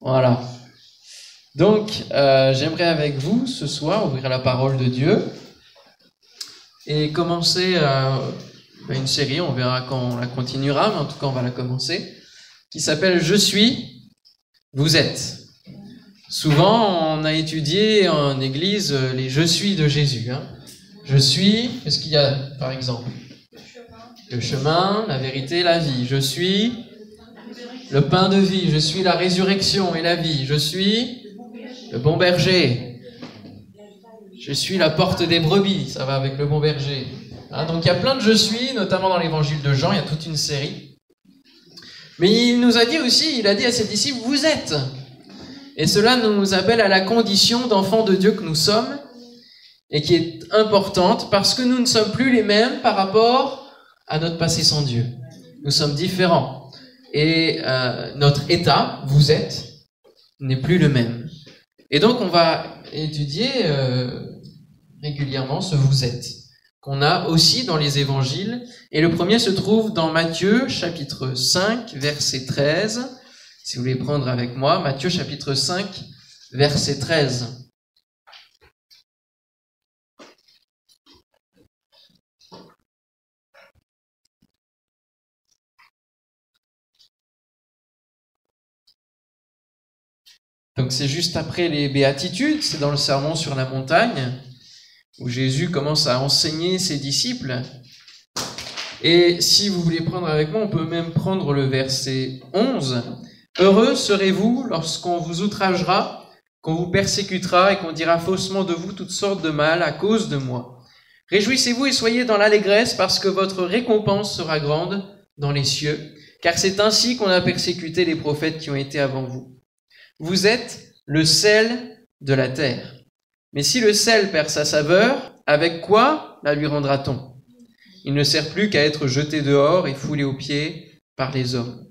Voilà. Donc, j'aimerais avec vous, ce soir, ouvrir la parole de Dieu et commencer une série, on verra quand on la continuera, mais en tout cas, on va la commencer, qui s'appelle « Je suis, vous êtes ». Souvent, on a étudié en église les « je suis » de Jésus. Je suis, qu'est-ce qu'il y a par exemple? Le chemin, la vérité, la vie. Je suis le pain de vie. Je suis la résurrection et la vie. Je suis le bon berger. Je suis la porte des brebis. Ça va avec le bon berger. Donc il y a plein de je suis, notamment dans l'évangile de Jean. Il y a toute une série. Mais il nous a dit aussi, il a dit à ses disciples, vous êtes. Et cela nous appelle à la condition d'enfants de Dieu que nous sommes et qui est importante parce que nous ne sommes plus les mêmes par rapport à notre passé sans Dieu. Nous sommes différents. Et notre état, vous êtes, n'est plus le même. Et donc on va étudier régulièrement ce vous êtes, qu'on a aussi dans les évangiles. Et le premier se trouve dans Matthieu, chapitre 5, verset 13. Si vous voulez prendre avec moi, Matthieu, chapitre 5, verset 13. Donc c'est juste après les béatitudes, c'est dans le sermon sur la montagne, où Jésus commence à enseigner ses disciples. Et si vous voulez prendre avec moi, on peut même prendre le verset 11. « Heureux serez-vous lorsqu'on vous outragera, qu'on vous persécutera et qu'on dira faussement de vous toutes sortes de mal à cause de moi. Réjouissez-vous et soyez dans l'allégresse parce que votre récompense sera grande dans les cieux, car c'est ainsi qu'on a persécuté les prophètes qui ont été avant vous. Vous êtes le sel de la terre. Mais si le sel perd sa saveur, avec quoi la lui rendra-t-on? Il ne sert plus qu'à être jeté dehors et foulé aux pieds par les hommes. »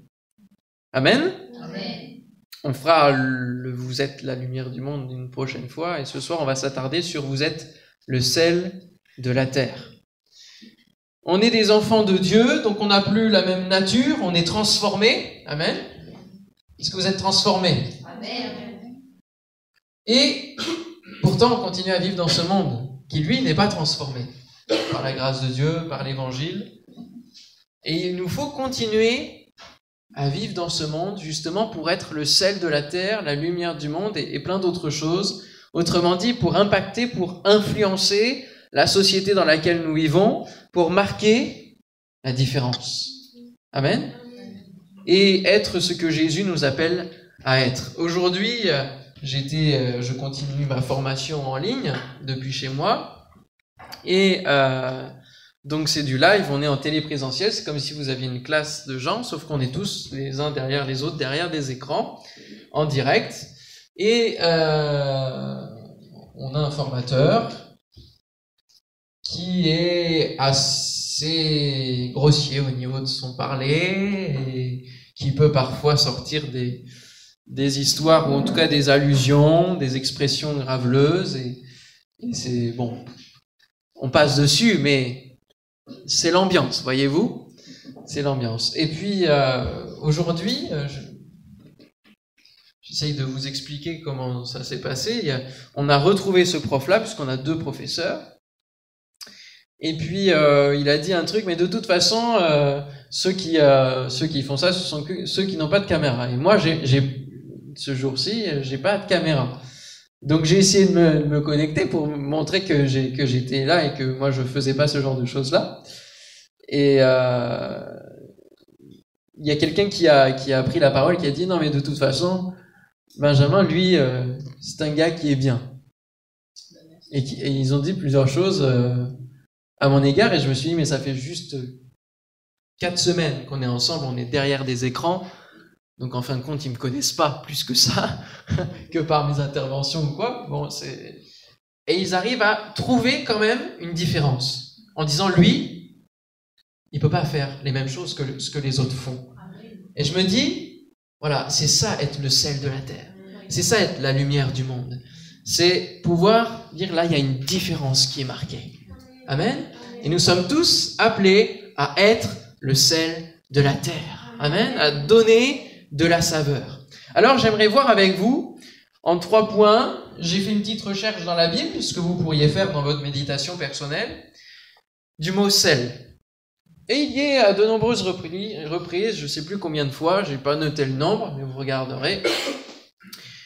Amen? Amen. On fera le « Vous êtes la lumière du monde » une prochaine fois, et ce soir on va s'attarder sur « Vous êtes le sel de la terre ». On est des enfants de Dieu, donc on n'a plus la même nature, on est transformés. Amen. Est-ce que vous êtes transformés? Amen. Et pourtant, on continue à vivre dans ce monde qui, lui, n'est pas transformé par la grâce de Dieu, par l'Évangile. Et il nous faut continuer à vivre dans ce monde, justement, pour être le sel de la terre, la lumière du monde et plein d'autres choses. Autrement dit, pour impacter, pour influencer la société dans laquelle nous vivons, pour marquer la différence. Amen. Et être ce que Jésus nous appelle à être. Aujourd'hui, je continue ma formation en ligne depuis chez moi. Et donc c'est du live, on est en téléprésentiel, c'est comme si vous aviez une classe de gens, sauf qu'on est tous les uns derrière les autres, derrière des écrans, en direct. Et on a un formateur qui est assez grossier au niveau de son parler et qui peut parfois sortir des histoires, ou en tout cas des allusions, des expressions graveleuses, et c'est bon, on passe dessus, mais c'est l'ambiance, voyez-vous, c'est l'ambiance. Et puis aujourd'hui, j'essaye de vous expliquer comment ça s'est passé. On a retrouvé ce prof-là, puisqu'on a 2 professeurs, et puis il a dit un truc, mais de toute façon, ceux qui font ça, ce sont que ceux qui n'ont pas de caméra. Et moi, ce jour-ci, j'ai pas de caméra. Donc j'ai essayé de me connecter pour montrer que j'étais là et que moi je faisais pas ce genre de choses-là. Et il y a quelqu'un qui a pris la parole, qui a dit non mais de toute façon, Benjamin, lui, c'est un gars qui est bien. Et ils ont dit plusieurs choses à mon égard, et je me suis dit mais ça fait juste 4 semaines qu'on est ensemble, on est derrière des écrans. Donc en fin de compte, ils me connaissent pas plus que ça, que par mes interventions ou quoi. Bon, et ils arrivent à trouver quand même une différence. En disant, lui, il peut pas faire les mêmes choses que ce que les autres font. Et je me dis, voilà, c'est ça être le sel de la terre. C'est ça être la lumière du monde. C'est pouvoir dire, là, il y a une différence qui est marquée. Amen. Et nous sommes tous appelés à être le sel de la terre. Amen. À donner de la saveur. Alors j'aimerais voir avec vous, en 3 points, j'ai fait une petite recherche dans la Bible, ce que vous pourriez faire dans votre méditation personnelle, du mot sel. Et il y est à de nombreuses reprises, je ne sais plus combien de fois, je n'ai pas noté le nombre, mais vous regarderez.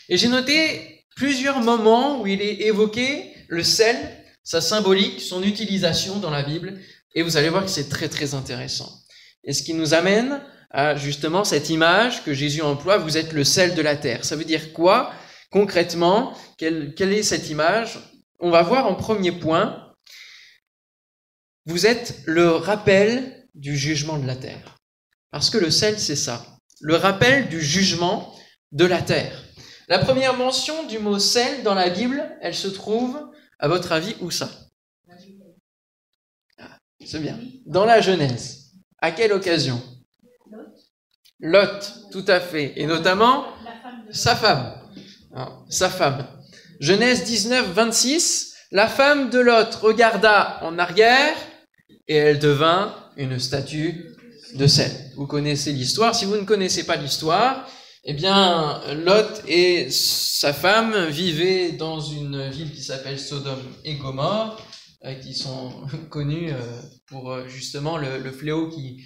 Et j'ai noté plusieurs moments où il est évoqué le sel, sa symbolique, son utilisation dans la Bible, et vous allez voir que c'est très très intéressant. Et ce qui nous amène à justement cette image que Jésus emploie, vous êtes le sel de la terre. Ça veut dire quoi concrètement? Quelle est cette image? On va voir en premier point, vous êtes le rappel du jugement de la terre. Parce que le sel, c'est ça, le rappel du jugement de la terre. La première mention du mot sel dans la Bible, elle se trouve, à votre avis, où ça? C'est bien. Dans la Genèse. À quelle occasion? Lot, tout à fait. Et notamment, sa femme. Alors, sa femme. Genèse 19, 26. La femme de Lot regarda en arrière et elle devint une statue de sel. Vous connaissez l'histoire. Si vous ne connaissez pas l'histoire, eh bien, Lot et sa femme vivaient dans une ville qui s'appelle Sodome et Gomorrhe, qui sont connus pour justement le fléau qui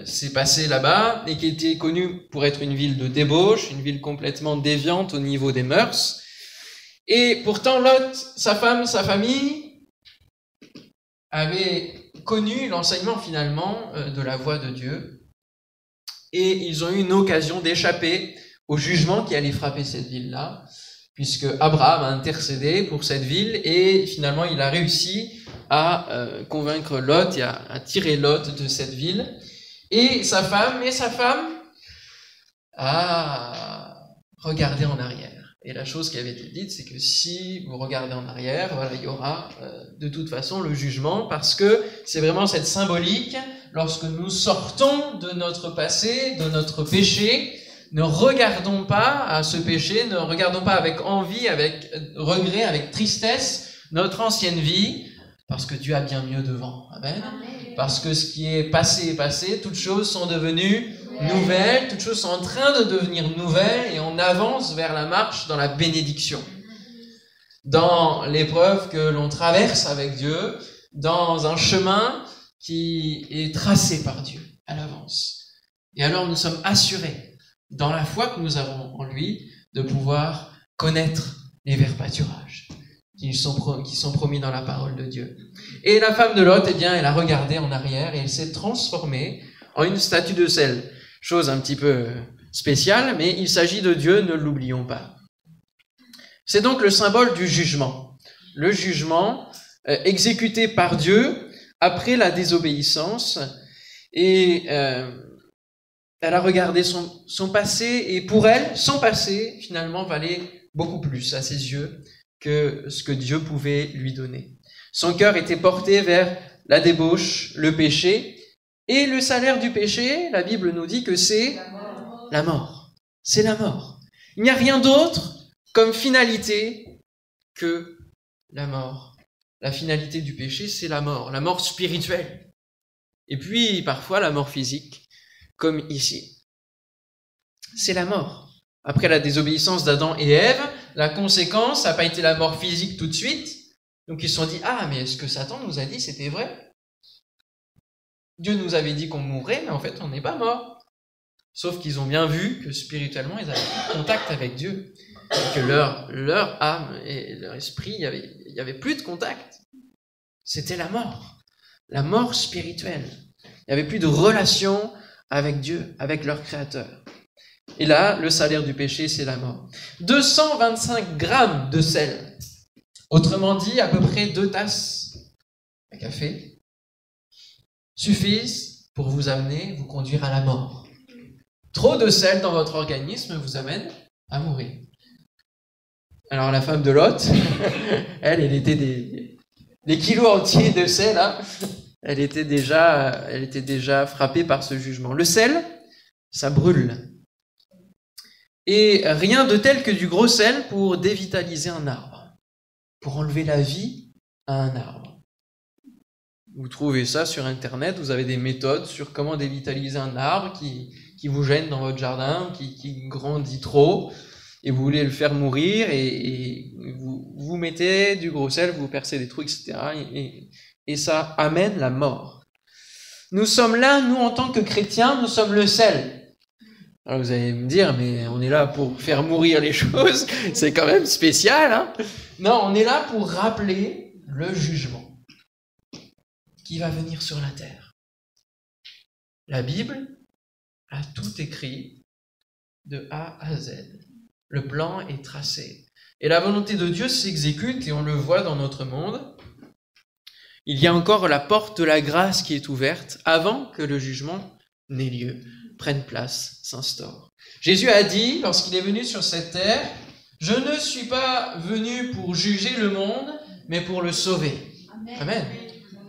s'est passé là-bas et qui était connu pour être une ville de débauche, une ville complètement déviante au niveau des mœurs. Et pourtant, Lot, sa femme, sa famille avaient connu l'enseignement finalement de la voix de Dieu et ils ont eu une occasion d'échapper au jugement qui allait frapper cette ville-là, puisque Abraham a intercédé pour cette ville et finalement il a réussi à convaincre Lot et à tirer Lot de cette ville. Et sa femme a regardé en arrière. Et la chose qui avait été dite, c'est que si vous regardez en arrière, voilà, il y aura de toute façon le jugement, parce que c'est vraiment cette symbolique, lorsque nous sortons de notre passé, de notre péché, ne regardons pas à ce péché, ne regardons pas avec envie, avec regret, avec tristesse, notre ancienne vie, parce que Dieu a bien mieux devant. Amen. Parce que ce qui est passé, toutes choses sont devenues nouvelles, toutes choses sont en train de devenir nouvelles et on avance vers la marche dans la bénédiction. Dans l'épreuve que l'on traverse avec Dieu, dans un chemin qui est tracé par Dieu à l'avance. Et alors nous sommes assurés, dans la foi que nous avons en lui, de pouvoir connaître les verts pâturages qui sont promis dans la parole de Dieu. Et la femme de Lot, eh bien, elle a regardé en arrière et elle s'est transformée en une statue de sel. Chose un petit peu spéciale, mais il s'agit de Dieu, ne l'oublions pas. C'est donc le symbole du jugement. Le jugement exécuté par Dieu après la désobéissance. Et elle a regardé son passé, et pour elle, son passé, finalement, valait beaucoup plus à ses yeux que ce que Dieu pouvait lui donner. Son cœur était porté vers la débauche, le péché, et le salaire du péché, la Bible nous dit que c'est la mort. C'est la mort. Il n'y a rien d'autre comme finalité que la mort. La finalité du péché, c'est la mort spirituelle. Et puis, parfois, la mort physique, comme ici. C'est la mort. Après la désobéissance d'Adam et Ève, la conséquence, ça n'a pas été la mort physique tout de suite. Donc ils se sont dit, ah, mais ce que Satan nous a dit, c'était vrai. Dieu nous avait dit qu'on mourrait, mais en fait, on n'est pas mort. Sauf qu'ils ont bien vu que spirituellement, ils avaient plus de contact avec Dieu. Et que leur âme et leur esprit, il y avait plus de contact. C'était la mort spirituelle. Il n'y avait plus de relation avec Dieu, avec leur Créateur. Et là, le salaire du péché, c'est la mort. 225 grammes de sel. Autrement dit, à peu près 2 tasses de café suffisent pour vous conduire à la mort. Trop de sel dans votre organisme vous amène à mourir. Alors la femme de Lot, elle était des kilos entiers de sel, hein. Elle était déjà frappée par ce jugement. Le sel, ça brûle. Et rien de tel que du gros sel pour dévitaliser un arbre, pour enlever la vie à un arbre. Vous trouvez ça sur Internet, vous avez des méthodes sur comment dévitaliser un arbre qui qui vous gêne dans votre jardin, qui grandit trop, et vous voulez le faire mourir, et vous mettez du gros sel, vous percez des trous, etc. Et ça amène la mort. Nous sommes là, nous en tant que chrétiens, nous sommes le sel. Alors vous allez me dire, mais on est là pour faire mourir les choses, c'est quand même spécial, hein? Non, on est là pour rappeler le jugement qui va venir sur la terre. La Bible a tout écrit de A à Z. Le plan est tracé. Et la volonté de Dieu s'exécute, et on le voit dans notre monde. Il y a encore la porte de la grâce qui est ouverte avant que le jugement n'ait lieu, prenne place, s'instaure. Jésus a dit, lorsqu'il est venu sur cette terre, « Je ne suis pas venu pour juger le monde, mais pour le sauver. » Amen.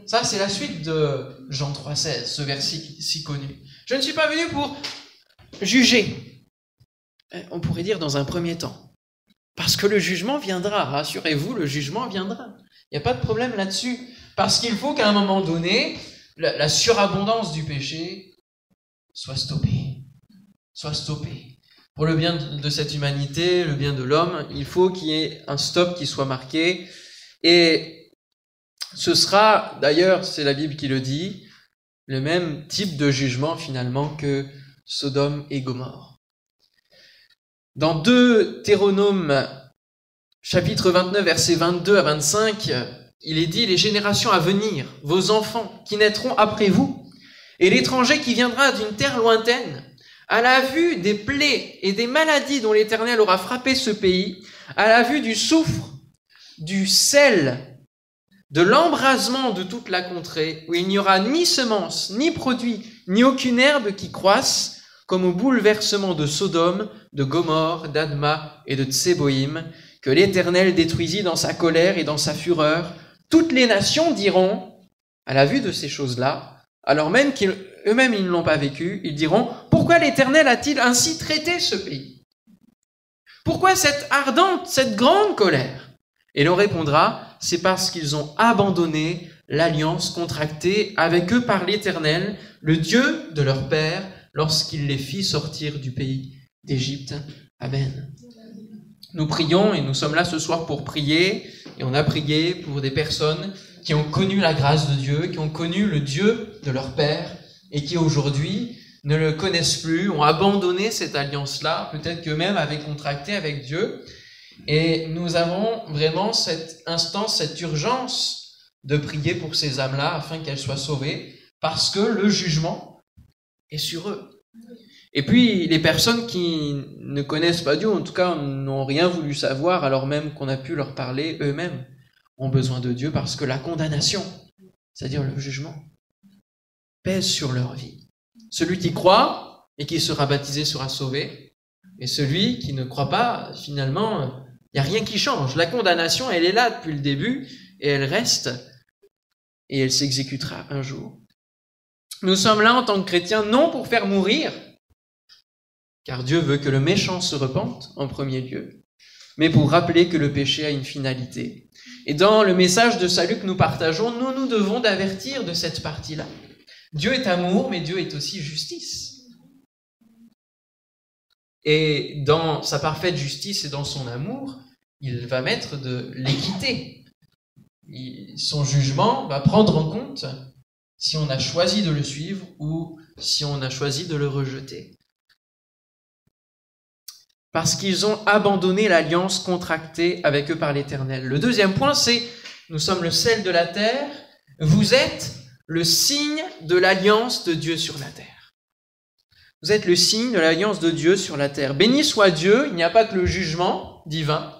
Ça, c'est la suite de Jean 3,16, ce verset si connu. « Je ne suis pas venu pour juger. » On pourrait dire dans un premier temps. Parce que le jugement viendra, rassurez-vous, le jugement viendra. Il n'y a pas de problème là-dessus. Parce qu'il faut qu'à un moment donné, la surabondance du péché soit stoppée. Soit stoppée. Pour le bien de cette humanité, le bien de l'homme, il faut qu'il y ait un stop qui soit marqué. Et ce sera, d'ailleurs, c'est la Bible qui le dit, le même type de jugement finalement que Sodome et Gomorrhe. Dans Deutéronome, chapitre 29, versets 22 à 25, il est dit « Les générations à venir, vos enfants qui naîtront après vous, et l'étranger qui viendra d'une terre lointaine, à la vue des plaies et des maladies dont l'Éternel aura frappé ce pays, à la vue du soufre, du sel, de l'embrasement de toute la contrée, où il n'y aura ni semence, ni produit, ni aucune herbe qui croisse, comme au bouleversement de Sodome, de Gomorrhe, d'Adma et de Tseboïm, que l'Éternel détruisit dans sa colère et dans sa fureur. Toutes les nations diront, à la vue de ces choses-là, alors même qu'eux-mêmes ils ne l'ont pas vécu, ils diront, pourquoi l'Éternel a-t-il ainsi traité ce pays? Pourquoi cette ardente, cette grande colère? Et l'on répondra, c'est parce qu'ils ont abandonné l'alliance contractée avec eux par l'Éternel, le Dieu de leur père, lorsqu'il les fit sortir du pays d'Égypte. Amen. Nous prions et nous sommes là ce soir pour prier, et on a prié pour des personnes qui ont connu la grâce de Dieu, qui ont connu le Dieu de leur père, et qui aujourd'hui ne le connaissent plus, ont abandonné cette alliance-là, peut-être qu'eux-mêmes avaient contracté avec Dieu. Et nous avons vraiment cette instance, cette urgence de prier pour ces âmes-là afin qu'elles soient sauvées, parce que le jugement est sur eux. Et puis, les personnes qui ne connaissent pas Dieu, en tout cas n'ont rien voulu savoir, alors même qu'on a pu leur parler, eux-mêmes ont besoin de Dieu parce que la condamnation, c'est-à-dire le jugement, pèse sur leur vie. Celui qui croit et qui sera baptisé sera sauvé, et celui qui ne croit pas, finalement, il n'y a rien qui change. La condamnation, elle est là depuis le début, et elle reste, et elle s'exécutera un jour. Nous sommes là en tant que chrétiens, non pour faire mourir, car Dieu veut que le méchant se repente en premier lieu, mais pour rappeler que le péché a une finalité. Et dans le message de salut que nous partageons, nous devons d'avertir de cette partie-là. Dieu est amour, mais Dieu est aussi justice. Et dans sa parfaite justice et dans son amour, il va mettre de l'équité. Son jugement va prendre en compte si on a choisi de le suivre ou si on a choisi de le rejeter. Parce qu'ils ont abandonné l'alliance contractée avec eux par l'Éternel. Le deuxième point, c'est nous sommes le sel de la terre, vous êtes le signe de l'alliance de Dieu sur la terre. Vous êtes le signe de l'alliance de Dieu sur la terre. Béni soit Dieu, il n'y a pas que le jugement divin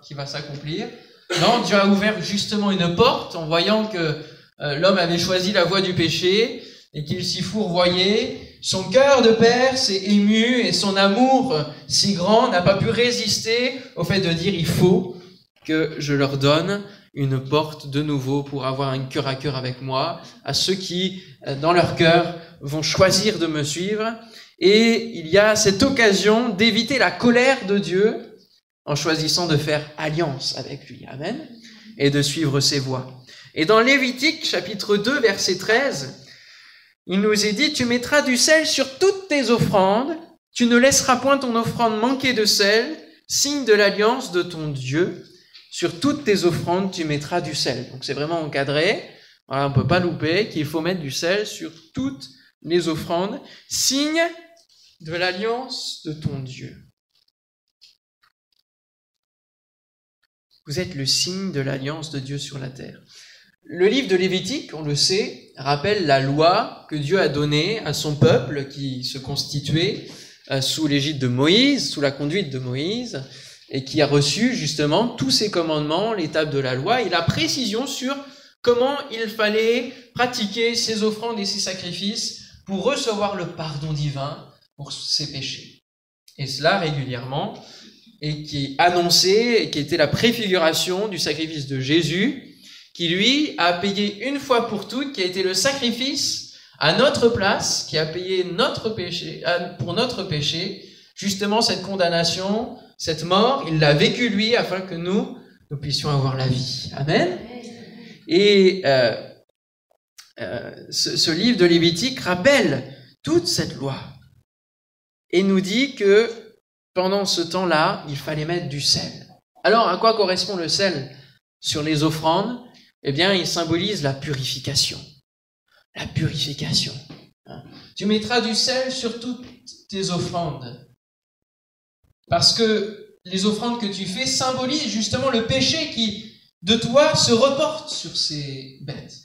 qui va s'accomplir. Non, Dieu a ouvert justement une porte en voyant que l'homme avait choisi la voie du péché et qu'il s'y fourvoyait. Son cœur de père s'est ému et son amour si grand n'a pas pu résister au fait de dire il faut que je leur donne une porte de nouveau pour avoir un cœur à cœur avec moi, à ceux qui, dans leur cœur, vont choisir de me suivre. Et il y a cette occasion d'éviter la colère de Dieu en choisissant de faire alliance avec lui. Amen. Et de suivre ses voies. Et dans Lévitique, chapitre 2, verset 13, il nous est dit, tu mettras du sel sur toutes tes offrandes, tu ne laisseras point ton offrande manquer de sel, signe de l'alliance de ton Dieu. Sur toutes tes offrandes, tu mettras du sel. Donc c'est vraiment encadré, voilà, on ne peut pas louper, qu'il faut mettre du sel sur toutes les offrandes, signe de l'alliance de ton Dieu. Vous êtes le signe de l'alliance de Dieu sur la terre. Le livre de Lévitique, on le sait, rappelle la loi que Dieu a donnée à son peuple qui se constituait sous l'égide de Moïse, sous la conduite de Moïse, et qui a reçu justement tous ces commandements, l'étape de la loi, et la précision sur comment il fallait pratiquer ses offrandes et ses sacrifices pour recevoir le pardon divin pour ses péchés. Et cela régulièrement, et qui est annoncé, et qui était la préfiguration du sacrifice de Jésus, qui lui a payé une fois pour toutes, qui a été le sacrifice à notre place, qui a payé notre péché, pour notre péché, justement cette condamnation, cette mort, il l'a vécu lui, afin que nous puissions avoir la vie. Amen. Et ce livre de Lévitique rappelle toute cette loi et nous dit que pendant ce temps-là, il fallait mettre du sel. Alors, à quoi correspond le sel sur les offrandes? Eh bien, il symbolise la purification. La purification. Tu mettras du sel sur toutes tes offrandes. Parce que les offrandes que tu fais symbolisent justement le péché qui, de toi, se reporte sur ces bêtes.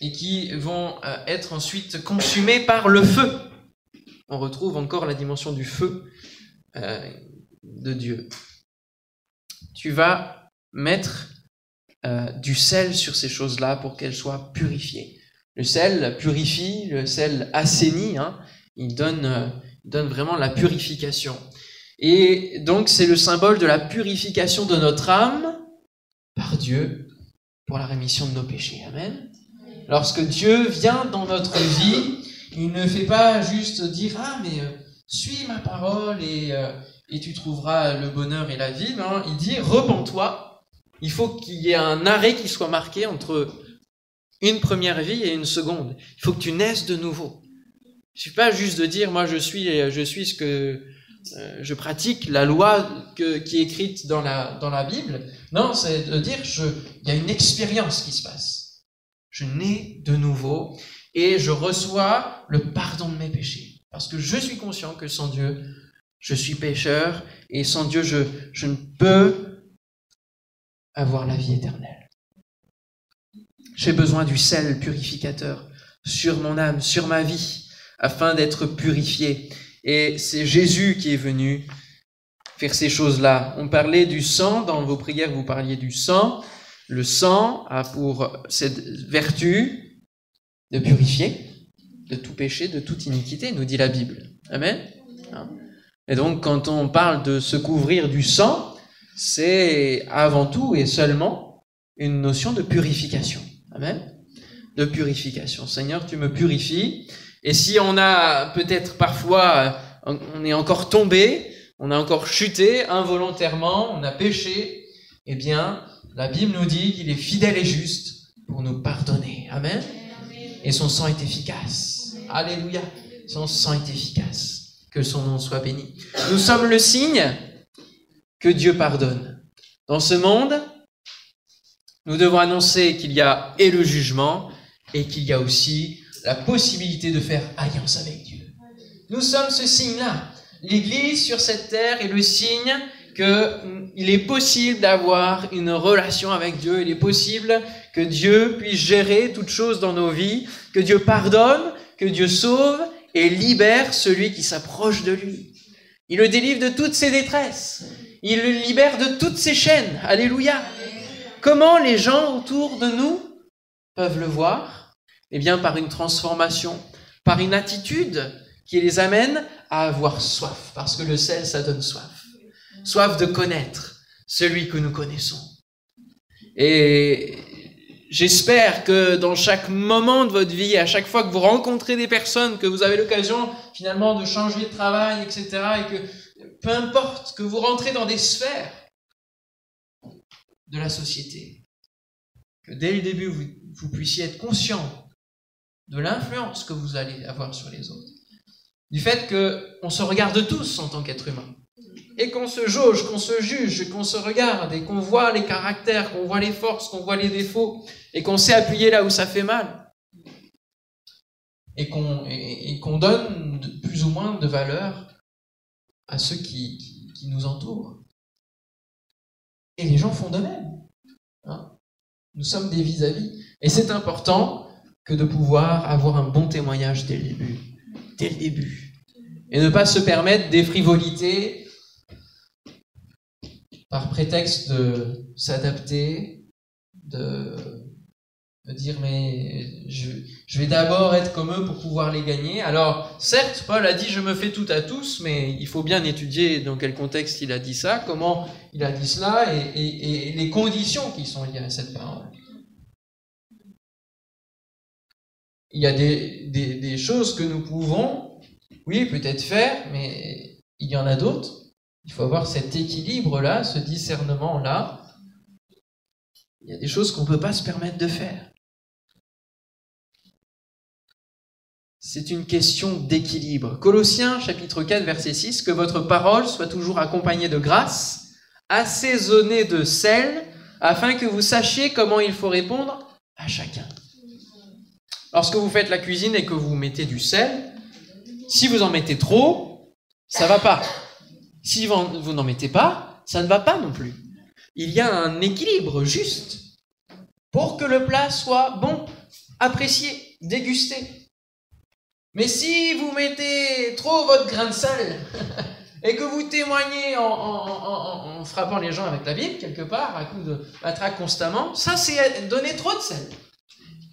Et qui vont être ensuite consumées par le feu. On retrouve encore la dimension du feu de Dieu. Tu vas mettre du sel sur ces choses-là pour qu'elles soient purifiées. Le sel purifie, le sel assainit, il donne vraiment la purification. Et donc c'est le symbole de la purification de notre âme par Dieu pour la rémission de nos péchés. Amen. Lorsque Dieu vient dans notre vie, il ne fait pas juste dire « Ah, mais suis ma parole et tu trouveras le bonheur et la vie. » Non, il dit « Repens-toi ». Il faut qu'il y ait un arrêt qui soit marqué entre une première vie et une seconde. Il faut que tu naisses de nouveau. Il ne suffit pas juste de dire « Moi, je suis ce que je pratique, la loi qui est écrite dans la Bible. » Non, c'est de dire il y a une expérience qui se passe. Je nais de nouveau. Et je reçois le pardon de mes péchés. Parce que je suis conscient que sans Dieu, je suis pécheur. Et sans Dieu, je ne peux avoir la vie éternelle. J'ai besoin du sel purificateur sur mon âme, sur ma vie, afin d'être purifié. Et c'est Jésus qui est venu faire ces choses-là. On parlait du sang, dans vos prières, vous parliez du sang. Le sang a pour cette vertu de purifier de tout péché, de toute iniquité, nous dit la Bible. Amen. Et donc, quand on parle de se couvrir du sang, c'est avant tout et seulement une notion de purification. Amen. De purification. Seigneur, tu me purifies. Et si on a peut-être parfois, on est encore tombé, on a encore chuté involontairement, on a péché, eh bien, la Bible nous dit qu'il est fidèle et juste pour nous pardonner. Amen. Et son sang est efficace. Alléluia. Son sang est efficace. Que son nom soit béni. Nous sommes le signe que Dieu pardonne. Dans ce monde, nous devons annoncer qu'il y a et le jugement et qu'il y a aussi la possibilité de faire alliance avec Dieu. Nous sommes ce signe-là. L'Église sur cette terre est le signe qu'il est possible d'avoir une relation avec Dieu. Il est possible que Dieu puisse gérer toutes choses dans nos vies, que Dieu pardonne, que Dieu sauve et libère celui qui s'approche de lui. Il le délivre de toutes ses détresses. Il le libère de toutes ses chaînes. Alléluia. Comment les gens autour de nous peuvent le voir? Eh bien, par une transformation, par une attitude qui les amène à avoir soif. Parce que le sel, ça donne soif. Soif de connaître celui que nous connaissons. Et j'espère que dans chaque moment de votre vie, à chaque fois que vous rencontrez des personnes, que vous avez l'occasion finalement de changer de travail, etc., et que peu importe, que vous rentrez dans des sphères de la société, que dès le début, vous puissiez être conscient de l'influence que vous allez avoir sur les autres. Du fait qu'on se regarde tous en tant qu'être humain. Et qu'on se jauge, qu'on se juge, qu'on se regarde et qu'on voit les caractères, qu'on voit les forces, qu'on voit les défauts et qu'on sait appuyer là où ça fait mal. Et qu'on donne plus ou moins de valeur à ceux qui nous entourent. Et les gens font de même. Hein? Nous sommes des vis-à-vis. Et c'est important que de pouvoir avoir un bon témoignage dès le début. Dès le début. Et ne pas se permettre des frivolités par prétexte de s'adapter, de dire mais je vais d'abord être comme eux pour pouvoir les gagner. Alors certes, Paul a dit je me fais tout à tous, mais il faut bien étudier dans quel contexte il a dit ça, comment il a dit cela et les conditions qui sont liées à cette parole. Il y a des choses que nous pouvons, oui, peut-être faire, mais il y en a d'autres. Il faut avoir cet équilibre-là, ce discernement-là. Il y a des choses qu'on ne peut pas se permettre de faire. C'est une question d'équilibre. Colossiens, chapitre 4, verset 6, « Que votre parole soit toujours accompagnée de grâce, assaisonnée de sel, afin que vous sachiez comment il faut répondre à chacun. » Lorsque vous faites la cuisine et que vous mettez du sel, si vous en mettez trop, ça ne va pas. Si vous n'en mettez pas, ça ne va pas non plus. Il y a un équilibre juste pour que le plat soit bon, apprécié, dégusté. Mais si vous mettez trop votre grain de sel et que vous témoignez en frappant les gens avec la Bible, quelque part, à coup de matraque constamment, ça c'est donner trop de sel.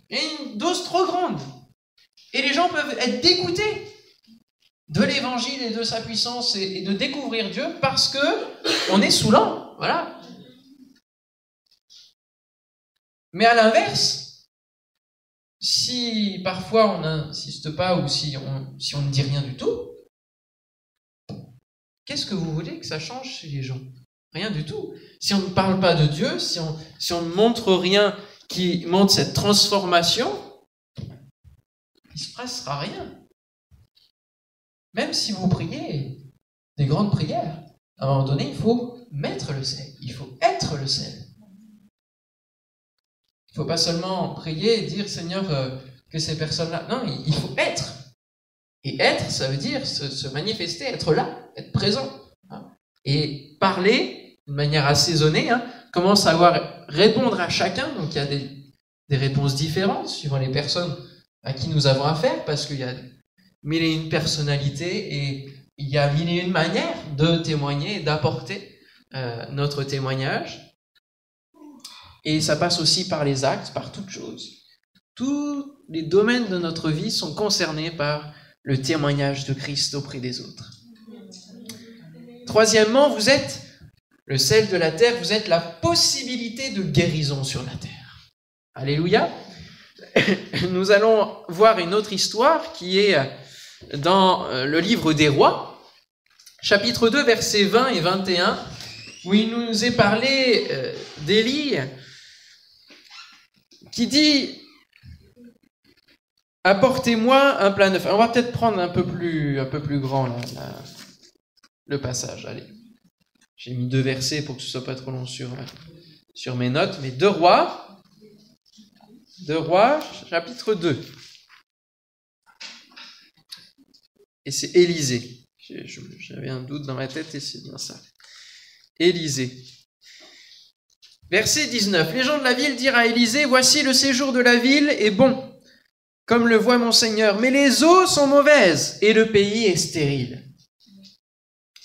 Et une dose trop grande. Et les gens peuvent être dégoûtés de l'évangile et de sa puissance et de découvrir Dieu parce que on est saoulant, voilà. Mais à l'inverse, si parfois on n'insiste pas ou si on ne dit rien du tout, qu'est-ce que vous voulez que ça change chez les gens? Rien du tout. Si on ne parle pas de Dieu, si on ne montre rien qui montre cette transformation, il ne se passera rien. Même si vous priez des grandes prières, à un moment donné, il faut mettre le sel. Il faut être le sel. Il ne faut pas seulement prier et dire, Seigneur, que ces personnes-là... Non, il faut être. Et être, ça veut dire se manifester, être là, être présent. Hein. Et parler de manière assaisonnée, hein, comment savoir répondre à chacun. Donc il y a des réponses différentes suivant les personnes à qui nous avons affaire, parce qu'il y a mille et une personnalités et il y a mille et une manières de témoigner et d'apporter notre témoignage. Et ça passe aussi par les actes, par toutes choses. Tous les domaines de notre vie sont concernés par le témoignage de Christ auprès des autres. Troisièmement, vous êtes le sel de la terre, vous êtes la possibilité de guérison sur la terre. Alléluia. Nous allons voir une autre histoire qui est dans le livre des Rois, chapitre 2, versets 20 et 21, où il nous est parlé d'Élie qui dit « Apportez-moi un plat neuf ». On va peut-être prendre un peu plus grand le passage. Allez, j'ai mis 2 versets pour que ce soit pas trop long sur mes notes, mais 2 Rois, chapitre 2. Et c'est Élisée. J'avais un doute dans ma tête et c'est bien ça. Élisée. Verset 19. Les gens de la ville dirent à Élisée, « Voici le séjour de la ville est bon, comme le voit mon Seigneur, mais les eaux sont mauvaises et le pays est stérile. »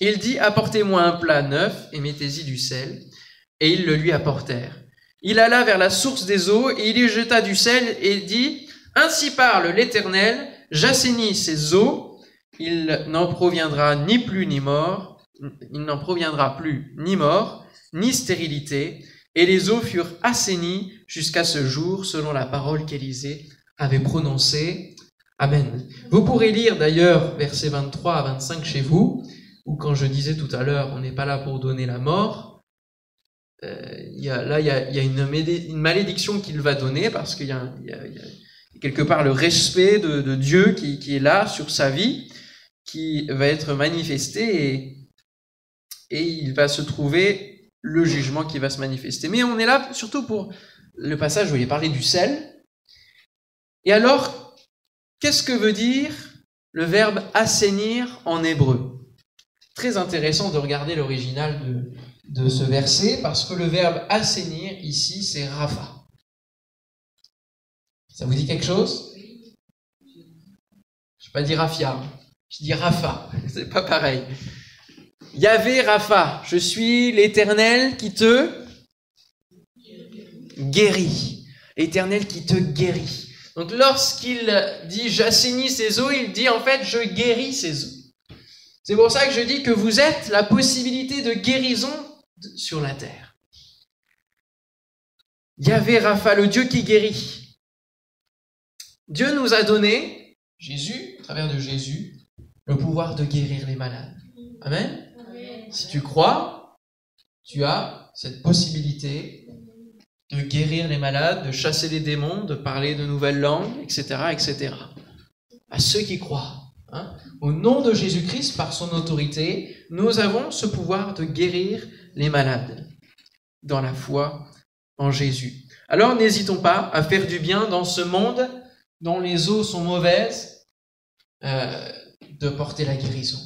Il dit, « Apportez-moi un plat neuf et mettez-y du sel. » Et ils le lui apportèrent. Il alla vers la source des eaux et il y jeta du sel et dit, « Ainsi parle l'Éternel, j'assainis ces eaux. Il n'en proviendra ni plus ni mort, il n'en proviendra plus ni mort, ni stérilité. » Et les eaux furent assainies jusqu'à ce jour, selon la parole qu'Élisée avait prononcée. Amen. Vous pourrez lire d'ailleurs versets 23 à 25 chez vous, où quand je disais tout à l'heure, on n'est pas là pour donner la mort. Il y a une malédiction qu'il va donner, parce qu'il y a quelque part le respect de Dieu qui est là sur sa vie, qui va être manifesté et il va se trouver le jugement qui va se manifester. Mais on est là surtout pour le passage où il est parlé du sel. Et alors, qu'est-ce que veut dire le verbe assainir en hébreu? Très intéressant de regarder l'original de ce verset, parce que le verbe assainir ici, c'est rapha. Ça vous dit quelque chose? Je n'ai pas dit rafia, je dis rapha, c'est pas pareil. Yahvé Rapha, je suis l'Éternel qui te guérit. L'Éternel qui te guérit. Donc lorsqu'il dit j'assainis ses eaux, il dit en fait je guéris ses eaux. C'est pour ça que je dis que vous êtes la possibilité de guérison sur la terre. Yahvé Rapha, le Dieu qui guérit. Dieu nous a donné, Jésus, à travers de Jésus, le pouvoir de guérir les malades. Amen. Si tu crois, tu as cette possibilité de guérir les malades, de chasser les démons, de parler de nouvelles langues, etc., etc. À ceux qui croient. Au nom de Jésus-Christ, par son autorité, nous avons ce pouvoir de guérir les malades dans la foi en Jésus. Alors n'hésitons pas à faire du bien dans ce monde dont les eaux sont mauvaises, de porter la guérison.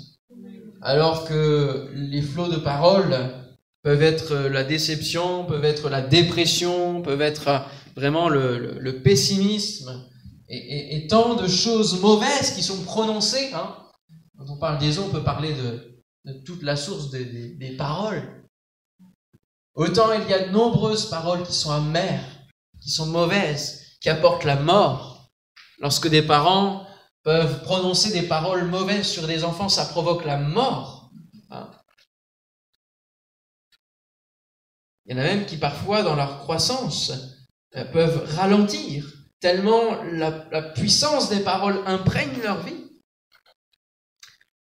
Alors que les flots de paroles peuvent être la déception, peuvent être la dépression, peuvent être vraiment le pessimisme et tant de choses mauvaises qui sont prononcées. Quand on parle des eaux, on peut parler de toute la source des paroles. Autant il y a de nombreuses paroles qui sont amères, qui sont mauvaises, qui apportent la mort. Lorsque des parents peuvent prononcer des paroles mauvaises sur des enfants, ça provoque la mort. Il y en a même qui parfois, dans leur croissance, peuvent ralentir, tellement la puissance des paroles imprègne leur vie.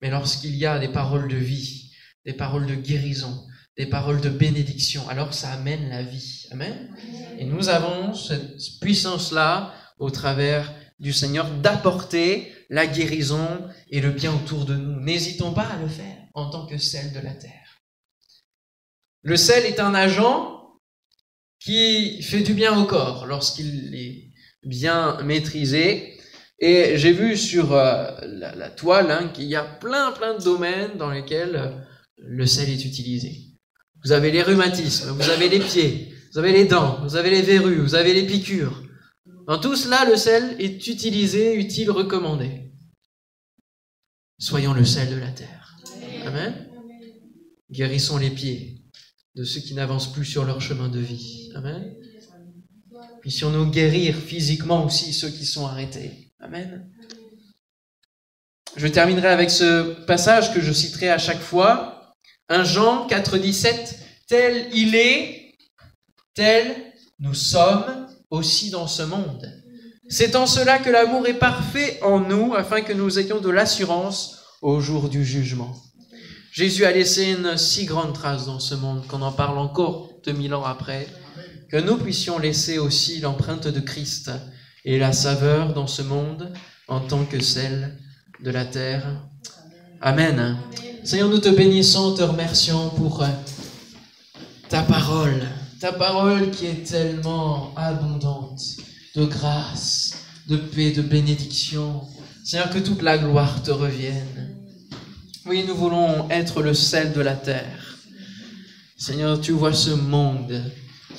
Mais lorsqu'il y a des paroles de vie, des paroles de guérison, des paroles de bénédiction, alors ça amène la vie. Amen. Et nous avons cette puissance-là au travers du Seigneur d'apporter la guérison et le bien autour de nous. N'hésitons pas à le faire en tant que sel de la terre. Le sel est un agent qui fait du bien au corps lorsqu'il est bien maîtrisé. Et j'ai vu sur la toile qu'il y a plein de domaines dans lesquels le sel est utilisé. Vous avez les rhumatismes, vous avez les pieds, vous avez les dents, vous avez les verrues, vous avez les piqûres. Dans tout cela, le sel est utilisé, utile, recommandé. Soyons le sel de la terre. Amen. Guérissons les pieds de ceux qui n'avancent plus sur leur chemin de vie. Amen. Puissions-nous guérir physiquement aussi ceux qui sont arrêtés. Amen. Je terminerai avec ce passage que je citerai à chaque fois. 1 Jean 4,17. Tel il est, tel nous sommes aussi dans ce monde. C'est en cela que l'amour est parfait en nous, afin que nous ayons de l'assurance au jour du jugement. Jésus a laissé une si grande trace dans ce monde qu'on en parle encore 2000 ans après, que nous puissions laisser aussi l'empreinte de Christ et la saveur dans ce monde en tant que sel de la terre. Amen. Seigneur, nous te bénissons, te remercions pour ta parole qui est tellement abondante de grâce, de paix, de bénédiction. Seigneur, que toute la gloire te revienne. Oui, nous voulons être le sel de la terre. Seigneur, tu vois ce monde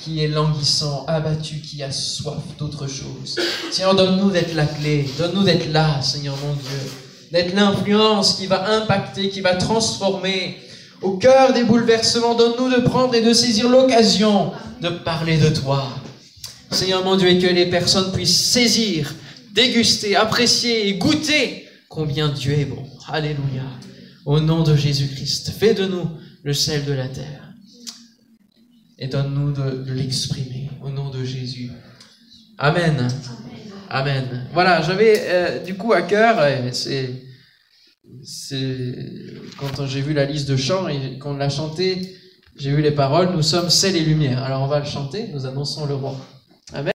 qui est languissant, abattu, qui a soif d'autre chose. Seigneur, donne-nous d'être la clé, donne-nous d'être là, Seigneur mon Dieu, d'être l'influence qui va impacter, qui va transformer. Au cœur des bouleversements, donne-nous de prendre et de saisir l'occasion de parler de toi. Seigneur mon Dieu, et que les personnes puissent saisir, déguster, apprécier et goûter combien Dieu est bon. Alléluia. Au nom de Jésus-Christ, fais de nous le sel de la terre. Et donne-nous de l'exprimer au nom de Jésus. Amen. Amen. Voilà, j'avais du coup à cœur, c'est quand j'ai vu la liste de chants et qu'on l'a chanté, j'ai vu les paroles, nous sommes sel et lumière. Alors on va le chanter, nous annonçons le roi. Amen.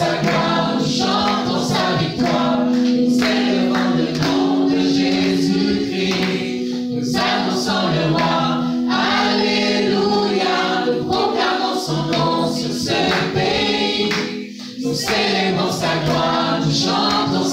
sa gloire, nous chantons sa victoire. Nous célébrons le nom de Jésus-Christ. Nous annonçons le roi. Alléluia. Nous proclamons son nom sur ce pays. Nous célébrons sa gloire, nous chantons